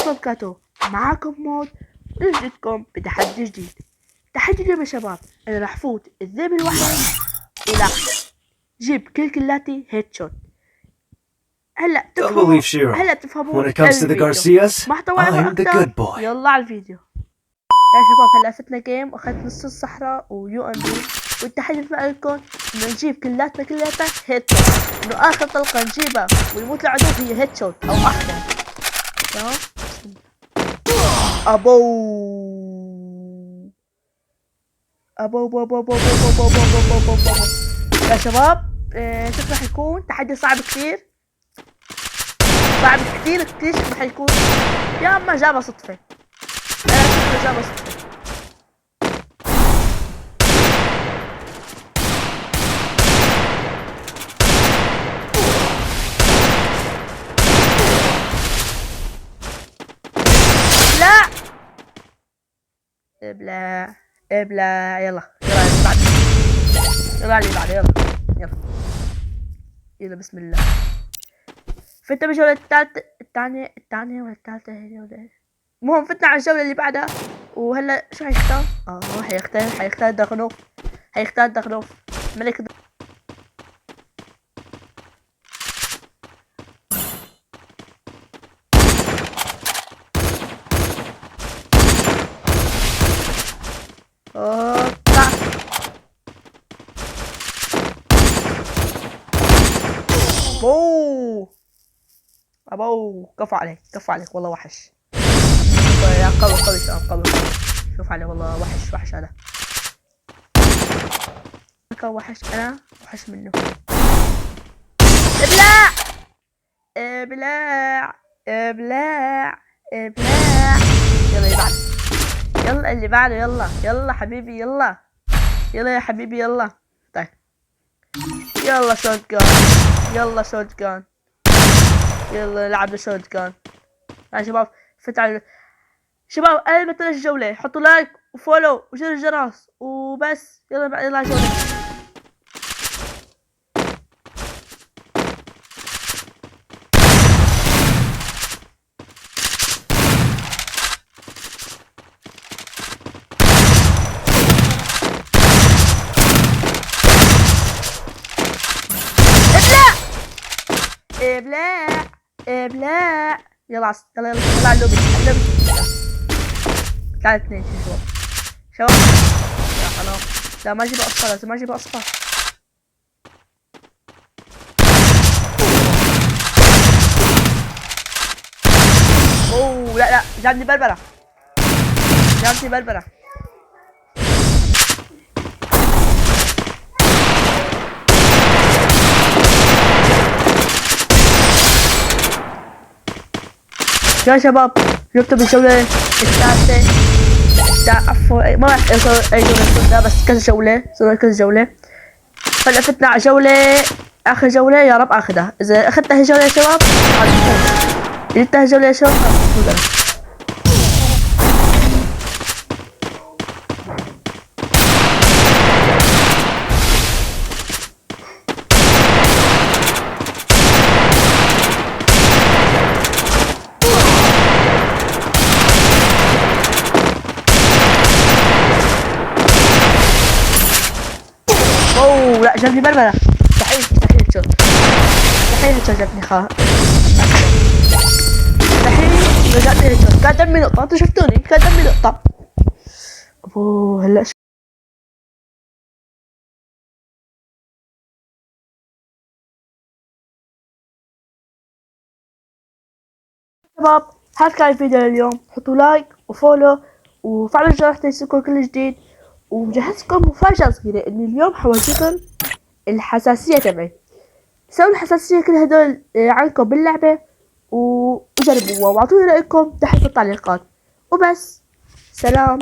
وبركاته. معاكم مود نجدكم بتحدي جديد. تحدي اليوم يا شباب انا راح فوت الذئب الوحيد وراح جيب كلاتي هيد شوت. هلا تفهمون when it comes to the Garcias, I'm the good boy. يلا على الفيديو يا شباب. هلا فتنا جيم واخذت نص الصحراء ويو ام بي، والتحدي بما لكم انه نجيب كلاتنا هيد شوت، انه اخر طلقه نجيبها ويموت العدو هي هيد شوت او احمر. تمام. ابو ابو ابو ابو ابو ابو ابو ابو ابو ابو يا شباب، شوف راح يكون تحدي صعب كثير، صعب كثير كثير. شوف راح يكون يا اما جابها صدفه، انا شوف جابها صدفه. لا ابلع ابلع. يلا اللي بعد، يلا اللي بعد، يلا بسم الله. فتنا بالجولة الثانية ولا الثالثة هي ولا ايه؟ المهم فتنا على الجولة اللي بعدها. وهلا شو حيختار؟ حيختار دغنوف، حيختار دغنوف ملك ابو كفو عليك والله وحش. يا قوي شباب قوي. شوف عليه والله وحش هذا. وحش انا وحش منه. ابلع. يلا اللي بعده. يلا حبيبي يلا يا حبيبي يلا. طيب يلا شوت جان يلا نلعب شوت جان يا شباب. شباب انا بتنش الجولة، حطوا لايك وفولو وزر الجرس وبس. يلا جولة. ابلع. يلا على اللوبي. 3-2 شباب. يا خلاص لا ما اجيب اصفر، لازم اجيب اصفر. اوه لا جابني بربرة. يا شباب جبت بالجولة الثالثة. عفوا ما راح اوصل اي جولة بس كذا جولة. هلا فتنا على جولة، اخر جولة يا رب اخذها. اذا اخذتها هالجولة يا شباب جبتها هالجولة يا شباب لا جابني بربرة. مستحيل هيتشوت جابني مستحيل جابني هيتشوت. كان دمي نقطة، انتوا شفتوني كان دمي نقطة. اوه هلا شباب هذا كان الفيديو اليوم. حطوا لايك وفولو وفعلوا الجرس ليصلكم كل جديد. ومجهزكم مفاجأة صغيرة اني اليوم حورجيكم الحساسية تبعي. سووا الحساسية كل هدول عنكم باللعبة وجربوها واعطوني رأيكم تحت في التعليقات وبس. سلام.